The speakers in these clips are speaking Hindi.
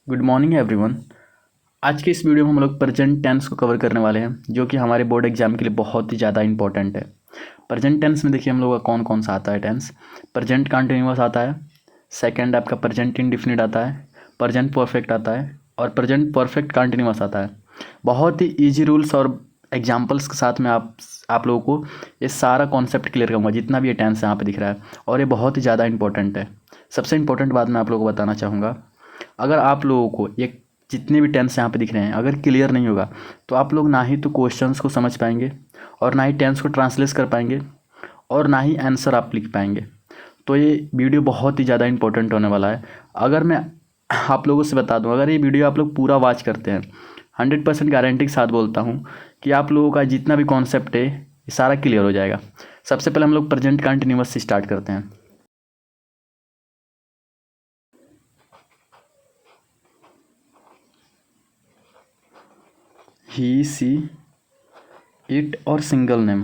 Good morning everyone. आज के इस वीडियो में हम लोग प्रेजेंट टेंस को कवर करने वाले हैं, जो कि हमारे बोर्ड एग्जाम के लिए बहुत ही ज़्यादा इंपॉर्टेंट है। प्रेजेंट टेंस में देखिए हम लोग का कौन कौन सा आता है टेंस। प्रेजेंट कंटिन्यूअस आता है, सेकंड आपका प्रेजेंट इंडिफिनिट आता है, प्रेजेंट परफेक्ट आता है और प्रेजेंट परफेक्ट कंटिन्यूअस आता है। बहुत ही ईजी रूल्स और एग्जाम्पल्स के साथ में आप लोगों को ये सारा कॉन्सेप्ट क्लियर करूँगा, जितना भी ये टेंस यहाँ पे दिख रहा है, और ये बहुत ही ज़्यादा इंपॉर्टेंट है। सबसे इंपॉर्टेंट बात मैं आप लोगों को बताना चाहूँगा, अगर आप लोगों को ये जितने भी टेंस यहाँ पे दिख रहे हैं अगर क्लियर नहीं होगा तो आप लोग ना ही तो क्वेश्चंस को समझ पाएंगे और ना ही टेंस को ट्रांसलेट कर पाएंगे और ना ही आंसर आप लिख पाएंगे। तो ये वीडियो बहुत ही ज़्यादा इंपॉर्टेंट होने वाला है। अगर मैं आप लोगों से बता दूं, अगर ये वीडियो आप लोग पूरा वॉच करते हैं, 100% गारंटी के साथ बोलता हूँ कि आप लोगों का जितना भी कॉन्सेप्ट है ये सारा क्लियर हो जाएगा। सबसे पहले हम लोग प्रेजेंट कंटिन्यूअस से स्टार्ट करते हैं। ही, सी, इट और single name.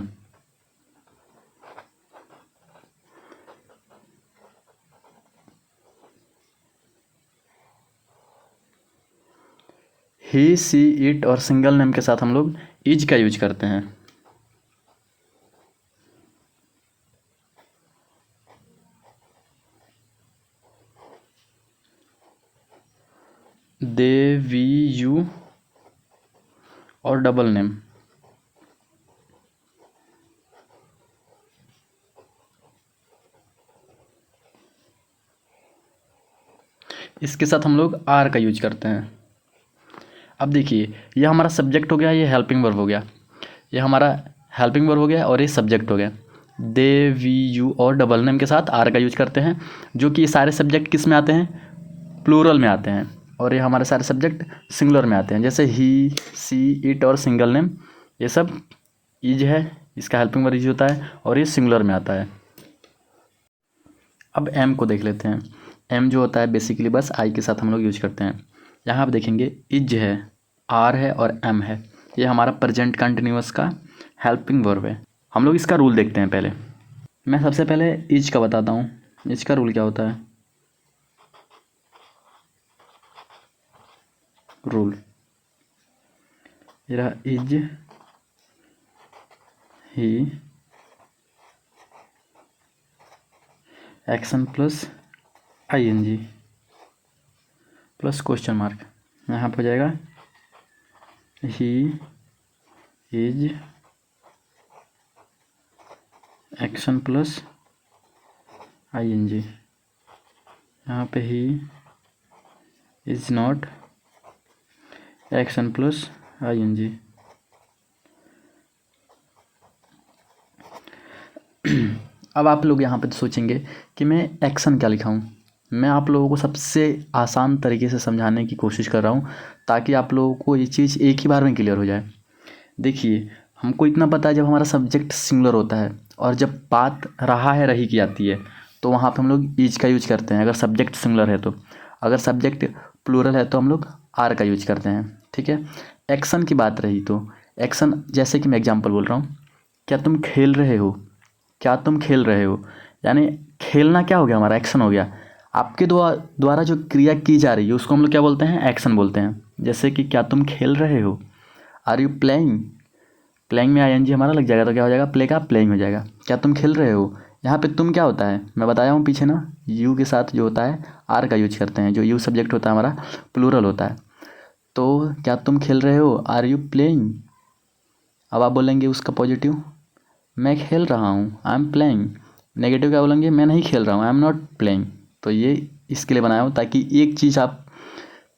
He, she, it और सिंगल नेम के साथ हम लोग इज का यूज करते हैं। दे, वी, यू और डबल नेम। इसके साथ हम लोग आर का यूज करते हैं। अब देखिए, ये हमारा सब्जेक्ट हो गया, ये हेल्पिंग वर्ब हो गया, ये हमारा हेल्पिंग वर्ब हो गया और ये सब्जेक्ट हो गया। दे, वी, यू और डबल नेम के साथ आर का यूज करते हैं, जो कि ये सारे सब्जेक्ट किस में आते हैं, प्लूरल में आते हैं, और ये हमारे सारे सब्जेक्ट सिंगुलर में आते हैं। जैसे ही, सी, इट और सिंगल नेम, ये सब इज है, इसका हेल्पिंग वर्ब इज होता है और ये सिंगुलर में आता है। अब एम को देख लेते हैं। एम जो होता है बेसिकली बस आई के साथ हम लोग यूज करते हैं। यहाँ आप देखेंगे इज है, आर है और एम है, ये हमारा प्रेजेंट कंटिन्यूअस का हेल्पिंग वर्ब है। हम लोग इसका रूल देखते हैं। पहले मैं सबसे पहले इज का बताता हूँ। इज का रूल क्या होता है, रूल ये रहा, is he action plus ING plus question mark. यहाँ पर हो जाएगा he is action plus ING। यहाँ पे he is not action plus ING। अब आप लोग यहाँ पे सोचेंगे कि मैं एक्शन क्या लिखाऊं। मैं आप लोगों को सबसे आसान तरीके से समझाने की कोशिश कर रहा हूँ, ताकि आप लोगों को ये चीज़ एक ही बार में क्लियर हो जाए। देखिए, हमको इतना पता है, जब हमारा सब्जेक्ट सिंगुलर होता है और जब बात रहा है रही की आती है, तो वहाँ पे हम लोग इज का यूज करते हैं, अगर सब्जेक्ट सिंगुलर है तो। अगर सब्जेक्ट प्लूरल है तो हम लोग आर का यूज करते हैं, ठीक है। एक्शन की बात रही तो एक्शन, जैसे कि मैं एग्जांपल बोल रहा हूँ, क्या तुम खेल रहे हो, क्या तुम खेल रहे हो, यानी खेलना क्या हो गया, हमारा एक्शन हो गया। आपके द्वारा जो क्रिया की जा रही है उसको हम लोग क्या बोलते हैं, एक्शन बोलते हैं। जैसे कि क्या तुम खेल रहे हो, आर यू प्लेइंग। प्लेइंग में ING हमारा लग जाएगा तो क्या हो जाएगा, प्ले का प्लेइंग हो जाएगा। क्या तुम खेल रहे हो, यहाँ पे तुम क्या होता है, मैं बताया हूँ पीछे ना, यू के साथ जो होता है आर का यूज करते हैं। जो यू सब्जेक्ट होता है हमारा प्लूरल होता है। तो क्या तुम खेल रहे हो, आर यू प्लेइंग। अब आप बोलेंगे उसका पॉजिटिव, मैं खेल रहा हूँ, आई एम प्लेइंग। नेगेटिव क्या बोलेंगे, मैं नहीं खेल रहा हूँ, आई एम नॉट प्लेइंग। तो ये इसके लिए बनाया हूँ, ताकि एक चीज़ आप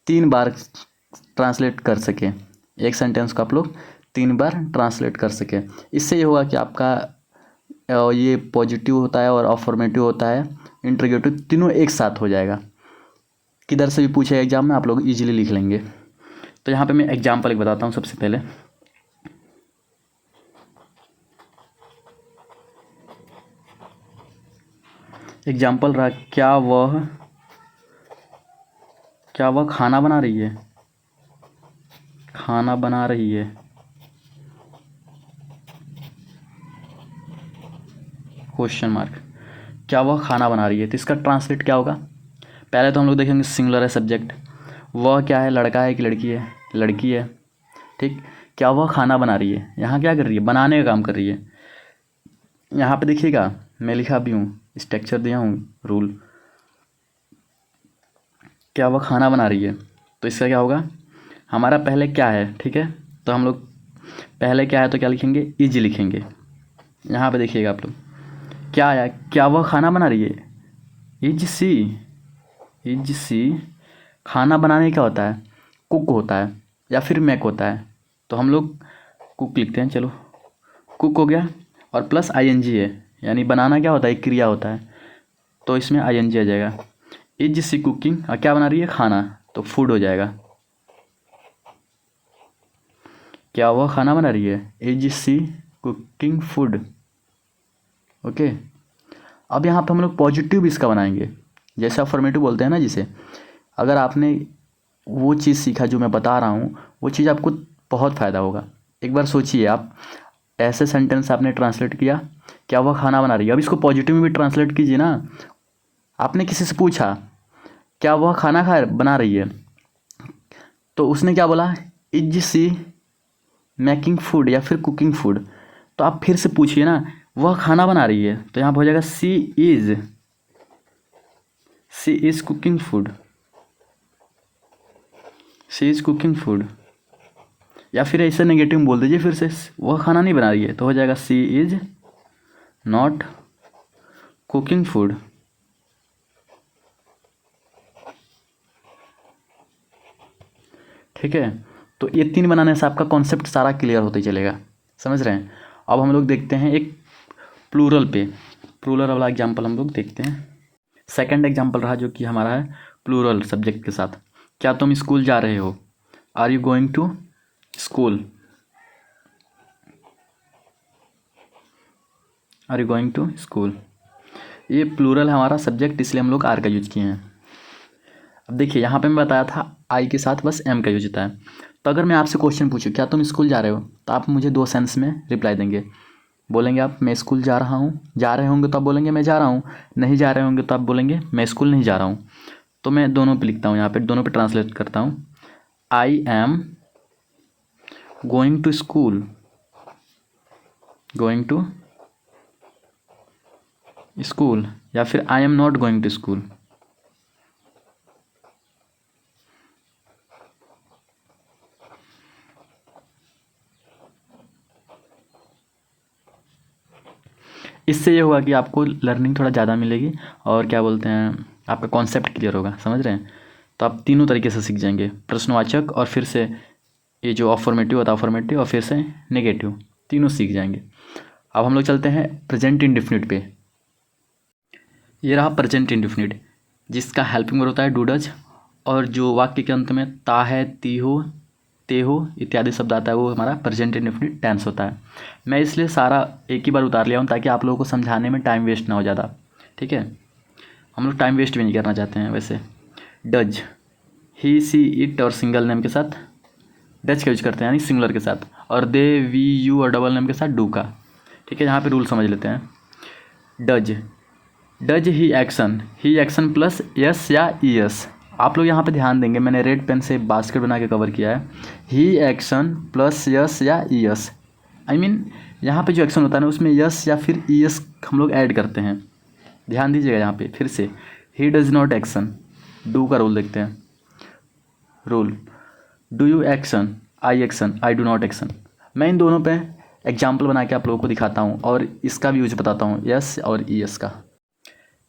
3 बार ट्रांसलेट कर सकें, एक सेंटेंस को आप लोग 3 बार ट्रांसलेट कर सकें। इससे ये होगा कि आपका ये पॉजिटिव होता है और अफर्मेटिव होता है, इंटरोगेटिव, तीनों एक साथ हो जाएगा। किधर से भी पूछे एग्जाम में, आप लोग इजीली लिख लेंगे। तो यहाँ पे मैं एग्जाम्पल एक बताता हूँ। सबसे पहले एग्जाम्पल रहा, क्या वह खाना बना रही है, खाना बना रही है, क्वेश्चन मार्क। क्या वह खाना बना रही है, तो इसका ट्रांसलेट क्या होगा। पहले तो हम लोग देखेंगे सिंगुलर है सब्जेक्ट, वह क्या है, लड़का है कि लड़की है, लड़की है। ठीक, क्या वह खाना बना रही है, यहाँ क्या कर रही है, बनाने का काम कर रही है। यहाँ पे देखिएगा मैं लिखा भी हूँ, स्ट्रक्चर दिया हूँ, रूल। क्या वह खाना बना रही है, तो इसका क्या होगा, हमारा पहले क्या है, ठीक है, तो हम लोग पहले क्या है तो क्या लिखेंगे, इज लिखेंगे। यहाँ पे देखिएगा आप लोग, क्या आया, क्या वह खाना बना रही है, इज सी। इज सी, खाना बनाने क्या होता है, कुक होता है या फिर मेक होता है, तो हम लोग कुक लिखते हैं। चलो, कुक हो गया और प्लस आईएनजी है, यानी बनाना क्या होता है, एक क्रिया होता है, तो इसमें आईएनजी आ जाएगा। इज सी कुकिंग, और क्या बना रही है, खाना, तो फूड हो जाएगा। क्या वह खाना बना रही है, is she cooking food. Okay, अब यहाँ पे हम लोग पॉजिटिव इसका बनाएंगे, जैसे अफर्मेटिव बोलते हैं ना जिसे। अगर आपने वो चीज़ सीखा जो मैं बता रहा हूँ, वो चीज़ आपको बहुत फ़ायदा होगा। एक बार सोचिए, आप ऐसे सेंटेंस आपने ट्रांसलेट किया, क्या वह खाना बना रही है, अब इसको पॉजिटिव में भी ट्रांसलेट कीजिए ना। आपने किसी से पूछा क्या वह खाना बना रही है, तो उसने क्या बोला, इज सी मेकिंग फूड या फिर कुकिंग फूड। तो आप फिर से पूछिए ना, वह खाना बना रही है, तो यहाँ पर हो जाएगा she is cooking food. She is cooking food, या फिर ऐसे नेगेटिव में बोल दीजिए फिर से, वह खाना नहीं बना रही है, तो हो जाएगा she is not cooking food. ठीक है, तो ये 3 बनाने से आपका कॉन्सेप्ट सारा क्लियर होते चलेगा, समझ रहे हैं। अब हम लोग देखते हैं एक प्लूरल पे, प्लूरल वाला एग्जाम्पल हम लोग देखते हैं। सेकंड एग्जाम्पल रहा जो कि हमारा है प्लूरल सब्जेक्ट के साथ। क्या तुम स्कूल जा रहे हो, are you going to school, are you going to school. ये प्लूरल है हमारा सब्जेक्ट, इसलिए हम लोग आर का यूज किए हैं। अब देखिए यहाँ पे मैं बताया था आई के साथ बस एम का यूज होता है। तो अगर मैं आपसे क्वेश्चन पूछूं क्या तुम स्कूल जा रहे हो, तो आप मुझे 2 सेंस में रिप्लाई देंगे। बोलेंगे आप मैं स्कूल जा रहा हूँ, जा रहे होंगे तो आप बोलेंगे मैं जा रहा हूँ, नहीं जा रहे होंगे तो आप बोलेंगे मैं स्कूल नहीं जा रहा हूँ। तो मैं दोनों पे लिखता हूँ, यहाँ पे दोनों पे ट्रांसलेट करता हूँ। I am going to school, going to school, या फिर I am not going to school. इससे ये होगा कि आपको लर्निंग थोड़ा ज़्यादा मिलेगी, और क्या बोलते हैं, आपका कॉन्सेप्ट क्लियर होगा, समझ रहे हैं। तो आप तीनों तरीके से सीख जाएंगे, प्रश्नवाचक और फिर से ये जो अफर्मेटिव होता है अफर्मेटिव, और फिर से नेगेटिव, तीनों सीख जाएंगे। अब हम लोग चलते हैं प्रेजेंट इंडेफिनिट पे। ये रहा प्रेजेंट इंडेफिनिट, जिसका हेल्पिंग वर्ब होता है डू डज, और जो वाक्य के अंत में ता है, ती हो, ते हो इत्यादि शब्द आता है, वो हमारा प्रेजेंट इंडेफिनिट टेंस होता है। मैं इसलिए सारा एक ही बार उतार लिया हूँ ताकि आप लोगों को समझाने में टाइम वेस्ट ना हो ज़्यादा। ठीक है, हम लोग टाइम वेस्ट भी नहीं करना चाहते हैं। वैसे डज, ही सी इट और सिंगल नेम के साथ डज का यूज करते हैं, यानी सिंगुलर के साथ, और दे वी यू और डबल नेम के साथ डू का। ठीक है, यहाँ पे रूल समझ लेते हैं। Does, does he action plus yes या ई एस। आप लोग यहाँ पे ध्यान देंगे, मैंने रेड पेन से बास्केट बना के कवर किया है। ही एक्शन प्लस यस या ई एस, आई मीन यहाँ पे जो एक्शन होता है ना उसमें यस या फिर ई एस हम लोग ऐड करते हैं। ध्यान दीजिएगा यहाँ पे फिर से, he does not action, do का रूल देखते हैं। Rule, do you action, I do not action. मैं इन दोनों पे एग्जाम्पल बना के आप लोगों को दिखाता हूँ और इसका भी यूज बताता हूँ, यस और ई एस का।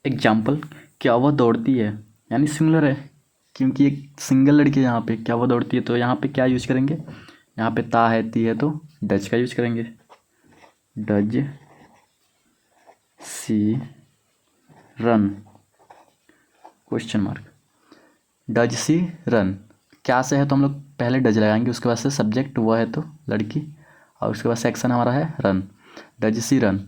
एग्जाम्पल, क्या वह दौड़ती है, यानी सिंगुलर है क्योंकि एक सिंगल लड़की है यहाँ पे। क्या वह दौड़ती है, तो यहाँ पे क्या यूज करेंगे, यहाँ पे ता है ती है तो डज का यूज करेंगे। Does she run, question mark, does she run. क्या से है तो हम लोग पहले डज लगाएंगे, उसके बाद से सब्जेक्ट वह है तो लड़की, और उसके बाद सेक्शन हमारा है रन। डज सी रन,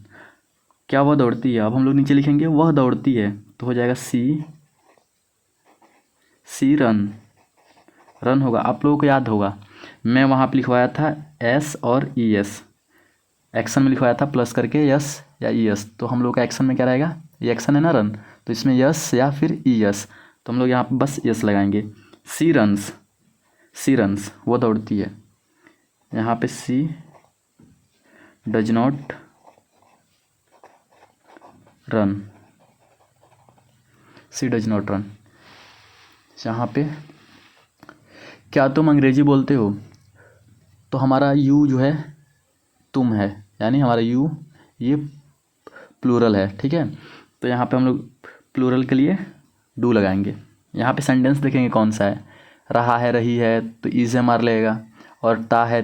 क्या वह दौड़ती है। अब हम लोग नीचे लिखेंगे वह दौड़ती है, तो हो जाएगा सी रन, रन होगा। आप लोगों को याद होगा मैं वहाँ पे लिखवाया था एस और ई एस, एक्शन में लिखवाया था प्लस करके यस या ई एस। तो हम लोग का एक्शन में क्या रहेगा, ये एक्शन है ना रन, तो इसमें यस या फिर ई एस, तो हम लोग यहाँ पे बस यस लगाएंगे। सी रन्स, सी रन्स वो दौड़ती है। यहाँ पे she does not run, she does not run. यहाँ पे क्या तुम अंग्रेजी बोलते हो, तो हमारा यू जो है तुम है, यानी हमारा यू ये प्लूरल है, ठीक है। तो यहाँ पे हम लोग प्लूरल के लिए डू लगाएंगे। यहाँ पे सेंटेंस देखेंगे कौन सा है, रहा है रही है तो ई से मार लेगा, और ता है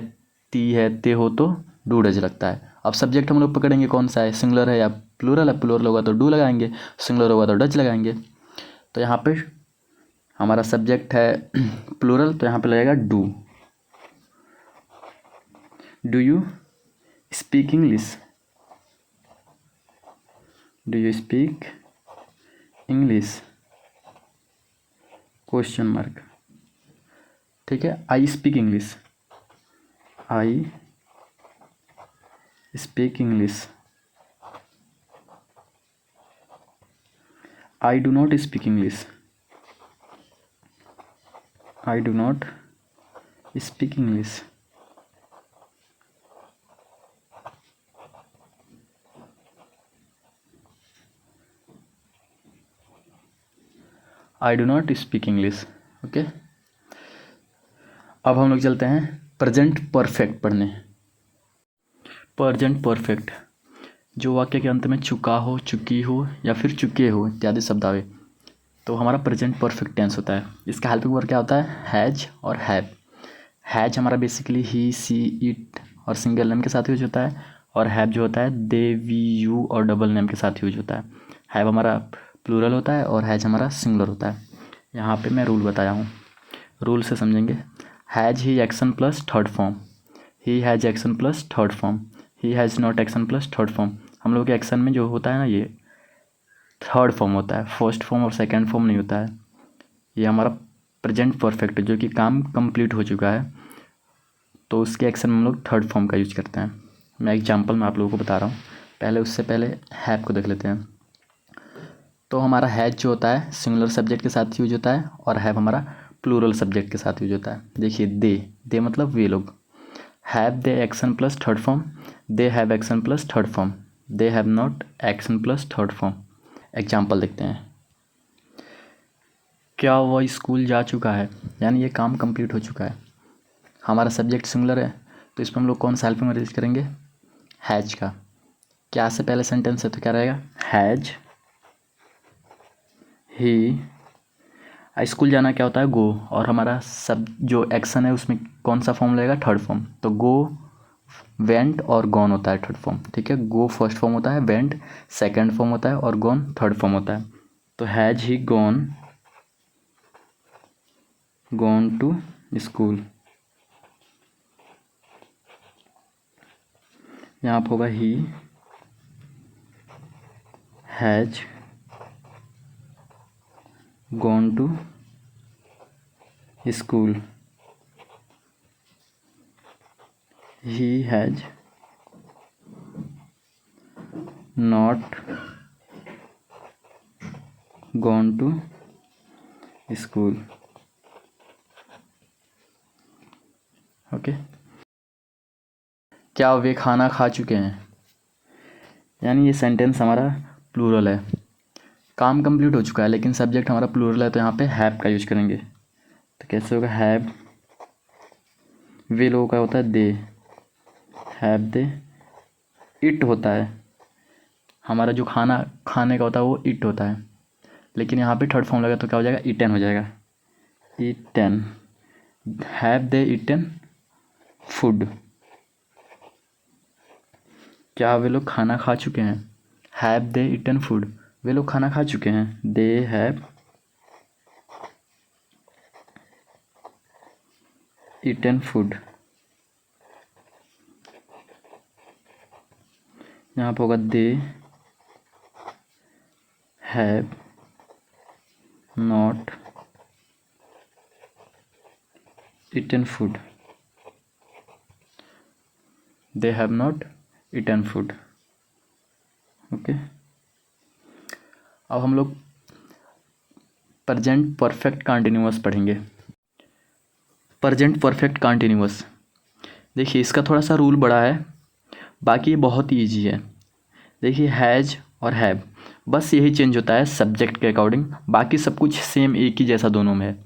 ती है ते हो तो डू डज लगता है। अब सब्जेक्ट हम लोग पकड़ेंगे कौन सा है, सिंगुलर है या प्लूरल है। प्लूरल होगा तो डू लगाएंगे, सिंगुलर होगा तो डज लगाएंगे। तो यहाँ पे हमारा सब्जेक्ट है प्लूरल, तो यहाँ पे लगेगा do. Do you speak English, do you speak English question mark, ठीक है। I speak English, I speak English. I do not speak English, I do not speak English. I do not speak English, okay. अब हम लोग चलते हैं प्रेजेंट परफेक्ट पढ़ने। प्रेजेंट परफेक्ट जो वाक्य के अंत में चुका हो, चुकी हो या फिर चुके हो इत्यादि शब्द आवे तो हमारा प्रेजेंट परफेक्ट टेंस होता है। इसका हेल्पिंग वर्ब क्या होता है, हैज और हैव। हैज हमारा बेसिकली ही, सी, इट और सिंगल नेम के साथ यूज होता है, और हैव जो होता है दे, वी, यू और डबल नेम के साथ यूज होता है। हैव हमारा प्लूरल होता है और हैज हमारा सिंगुलर होता है। यहाँ पे मैं रूल बताया हूँ, रूल से समझेंगे। Has he action plus third form, he has action plus third form, he has not action plus third form. हम लोग के एक्शन में जो होता है ना ये थर्ड फॉर्म होता है, फर्स्ट फॉर्म और सेकंड फॉर्म नहीं होता है। ये हमारा प्रेजेंट परफेक्ट जो कि काम कंप्लीट हो चुका है तो उसके एक्शन में हम लोग थर्ड फॉर्म का यूज करते हैं। मैं एग्जांपल में आप लोगों को बता रहा हूँ, पहले उससे पहले हैव को देख लेते हैं। तो हमारा हैज जो होता है सिंगुलर सब्जेक्ट के साथ यूज होता है, और हैव हमारा प्लूरल सब्जेक्ट के साथ यूज होता है। देखिए दे, दे मतलब वे लोग। Have they action plus third form, they have action plus third form, they have not action plus third form. Example देखते हैं। क्या वह स्कूल जा चुका है, यानी ये काम कंप्लीट हो चुका है। हमारा सब्जेक्ट सिंगुलर है तो इस पर हम लोग कौन सा हेल्पिंग वर्ब यूज करेंगे, हैज का। क्या से पहले सेंटेंस है तो क्या रहेगा, हैज ही। स्कूल जाना क्या होता है, गो, और हमारा सब जो एक्शन है उसमें कौन सा फॉर्म लगेगा, थर्ड फॉर्म। तो गो, वेंट और गॉन होता है थर्ड फॉर्म, ठीक है। गो फर्स्ट फॉर्म होता है, वेंट सेकंड फॉर्म होता है और गॉन थर्ड फॉर्म होता है। तो has he gone, gone to school. यहाँ पर होगा he has gone to school, he has not gone to school, okay. क्या वे खाना खा चुके हैं, यानी ये सेंटेंस हमारा प्लूरल है, काम कंप्लीट हो चुका है लेकिन सब्जेक्ट हमारा प्लूरल है तो यहाँ पे हैव का यूज करेंगे। तो कैसे होगा, हैव, वे लोगों का होता है दे, हैव दे। इट होता है हमारा जो खाना खाने का होता है वो इट होता है, लेकिन यहाँ पे थर्ड फॉर्म लगा तो क्या हो जाएगा, ईटन हो जाएगा, eaten. Have they eaten food, क्या वे लोग खाना खा चुके हैं, हैव दे ईटन फूड, वे लोग खाना खा चुके हैं, दे हैव ईटन फूड। यहाँ पर होगा they have not eaten food, they have not eaten food, okay. अब हम लोग प्रेजेंट परफेक्ट कंटिन्यूअस पढ़ेंगे। Present perfect continuous. देखिए इसका थोड़ा सा रूल बड़ा है, बाकी ये बहुत ही ईजी है। देखिए हैज़ और हैव, बस यही चेंज होता है सब्जेक्ट के अकॉर्डिंग, बाकी सब कुछ सेम एक ही जैसा दोनों में है।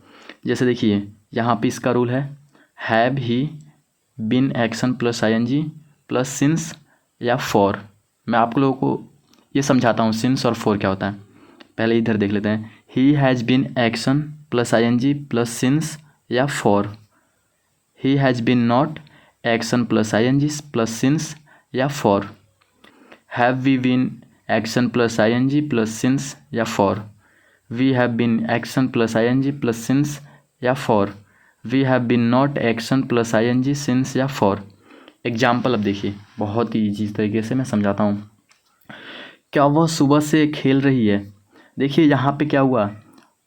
जैसे देखिए यहाँ पे इसका रूल है have he been action plus ING plus since या फॉर। मैं आप लोगों को ये समझाता हूँ सिंस और फॉर क्या होता है। पहले इधर देख लेते हैं, he has been action plus ING plus since या for. He has been not action plus ING plus since या for. Have we been action plus ING plus since या for. We have been action plus ING plus since या for. We have been not action plus ING since या फॉर। एग्जाम्पल अब देखिए बहुत ही ईजी तरीके से मैं समझाता हूँ। क्या वह सुबह से खेल रही है। देखिए यहाँ पे क्या हुआ,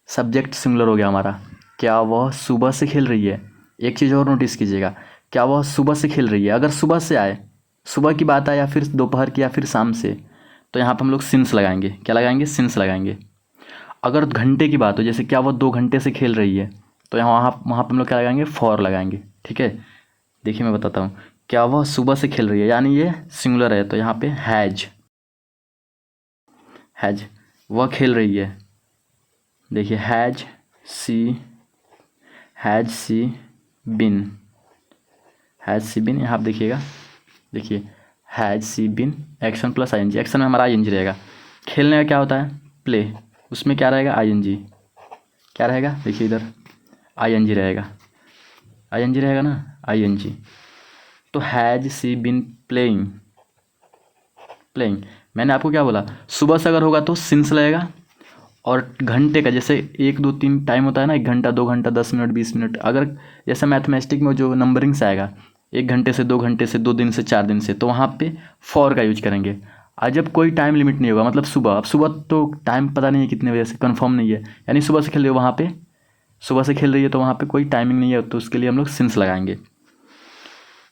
सब्जेक्ट सिंगुलर हो गया हमारा। क्या वह सुबह से खेल रही है। एक चीज़ और नोटिस कीजिएगा, क्या वह सुबह से खेल रही है। अगर सुबह से आए, सुबह की बात आए या फिर दोपहर की या फिर शाम से, तो यहाँ पर हम लोग सिंस लगाएंगे। क्या लगाएंगे, सिंस लगाएंगे। अगर घंटे की बात हो, जैसे क्या वह 2 घंटे से खेल रही है, तो यहाँ वहाँ पर हम लोग क्या लगाएंगे, फॉर लगाएंगे। ठीक है, देखिए मैं बताता हूँ। क्या वह सुबह से खेल रही है, यानी ये सिंगुलर है, तो यहाँ पे हैज, हैज वह खेल रही है। देखिए has she bin, has she बिन, यहाँ आप देखिएगा, देखिए has she been action plus I N G. Action में हमारा आईएनजी रहेगा। खेलने का क्या होता है, प्ले, उसमें क्या रहेगा, आईएनजी। क्या रहेगा, देखिए इधर आईएनजी रहेगा, आईएनजी रहेगा ना, आईएनजी। तो has she been playing, playing, मैंने आपको क्या बोला, सुबह से अगर होगा तो सिंस लगेगा। और घंटे का जैसे 1 2 3 टाइम होता है ना, 1 घंटा 2 घंटा 10 मिनट 20 मिनट, अगर जैसे मैथमेटिक में जो नंबरिंग से आएगा 1 घंटे से 2 घंटे से 2 दिन से 4 दिन से, तो वहाँ पे फॉर का यूज करेंगे। और जब कोई टाइम लिमिट नहीं होगा, मतलब सुबह, अब सुबह तो टाइम पता नहीं है कितने बजे से, कंफर्म नहीं है, यानी सुबह से खेल रही हो वहाँ पे, सुबह से खेल रही है तो वहाँ पे कोई टाइमिंग नहीं है, तो उसके लिए हम लोग सिंस लगाएंगे।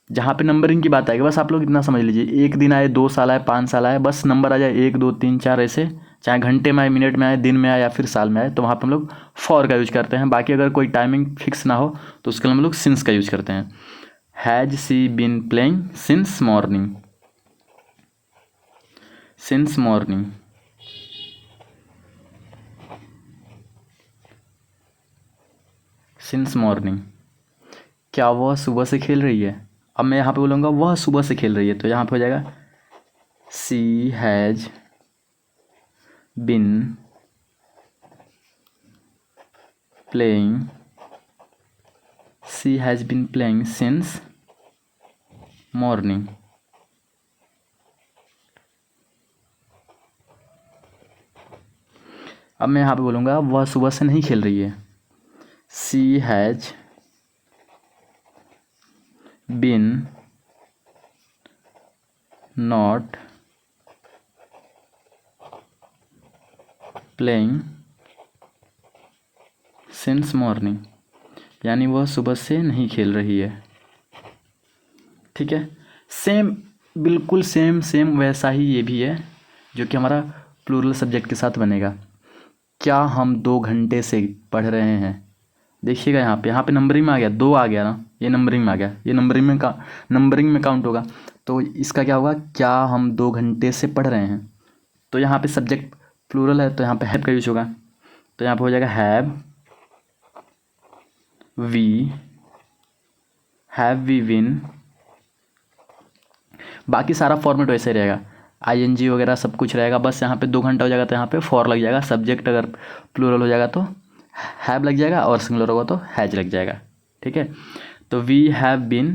जहाँ पे नंबरिंग की बात आएगी, बस आप लोग इतना समझ लीजिए, 1 दिन आए, 2 साल आए, 5 साल आए, बस नंबर आ जाए 1 2 3 4 ऐसे, चाहे घंटे में आए, मिनट में आए, दिन में आए या फिर साल में आए, तो वहाँ पे हम लोग फॉर का यूज करते हैं। बाकी अगर कोई टाइमिंग फिक्स ना हो तो उसके लिए हम लोग सिंस का यूज करते हैं। Has she been playing since morning, since morning. Since morning. क्या वह सुबह से खेल रही है। अब मैं यहाँ पे बोलूँगा वह सुबह से खेल रही है, तो यहाँ पे हो जाएगा she has been playing, she has been playing since morning. अब मैं यहाँ पे बोलूँगा वह सुबह से नहीं खेल रही है। She has been not playing since morning, यानी वह सुबह से नहीं खेल रही है। ठीक है, सेम, बिल्कुल सेम सेम वैसा ही ये भी है, जो कि हमारा प्लूरल सब्जेक्ट के साथ बनेगा। क्या हम 2 घंटे से पढ़ रहे हैं। देखिएगा यहाँ पे नंबरिंग में आ गया, 2 आ गया ना, ये नंबरिंग में आ गया, ये नंबरिंग में काउंट होगा। तो इसका क्या होगा, क्या हम 2 घंटे से पढ़ रहे हैं। तो यहाँ पे सब्जेक्ट प्लूरल है, तो यहाँ पे हैव का यूज होगा, तो यहाँ पे हो जाएगा वी हैव वी विन। बाकी सारा फॉर्मेट वैसे ही रहेगा, आईएनजी वगैरह सब कुछ रहेगा, बस यहाँ पे 2 घंटा हो जाएगा तो यहाँ पे फॉर लग जाएगा। सब्जेक्ट अगर प्लूरल हो जाएगा तो हैव लग जाएगा, और सिंगुलर होगा तो हैज लग जाएगा। ठीक है, तो we have been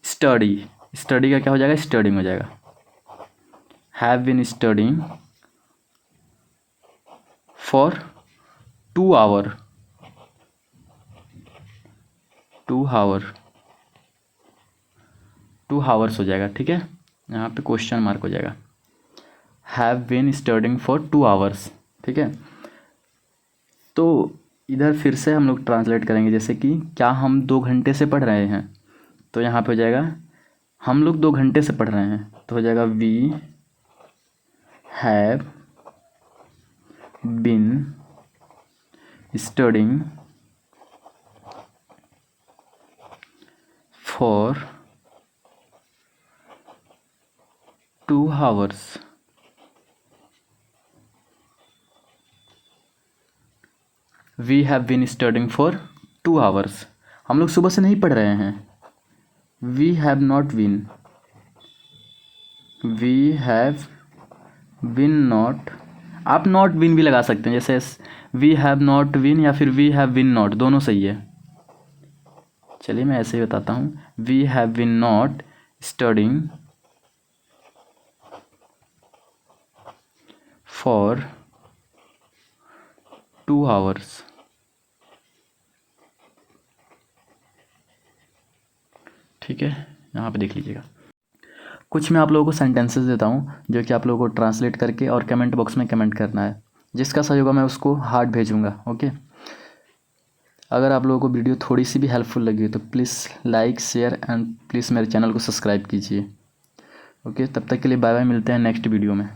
study, study का क्या हो जाएगा, स्टडिंग हो जाएगा। Have been studying for 2 hour, 2 hour, 2 hours हो जाएगा। ठीक है, यहाँ पे क्वेश्चन मार्क हो जाएगा, have been studying for 2 hours. ठीक है, तो इधर फिर से हम लोग ट्रांसलेट करेंगे, जैसे कि क्या हम 2 घंटे से पढ़ रहे हैं, तो यहाँ पे हो जाएगा हम लोग 2 घंटे से पढ़ रहे हैं, तो हो जाएगा we have been studying for 2 hours. We have been studying for 2 hours. हम लोग सुबह से नहीं पढ़ रहे हैं. We have not been. We have been not. आप not been भी लगा सकते हैं, जैसे we have not been या फिर we have been not, दोनों सही है. चलिए मैं ऐसे ही बताता हूँ. We have been not studying for 2 hours. ठीक है, यहाँ पे देख लीजिएगा. कुछ मैं आप लोगों को सेंटेंसेस देता हूँ जो कि आप लोगों को ट्रांसलेट करके और कमेंट बॉक्स में कमेंट करना है. जिसका सही होगा मैं उसको हार्ट भेजूँगा. ओके. अगर आप लोगों को वीडियो थोड़ी सी भी हेल्पफुल लगी तो please like share and please मेरे चैनल को सब्सक्राइब कीजिए. ओके, तब तक के लिए बाय बाय. मिलते हैं नेक्स्ट वीडियो में.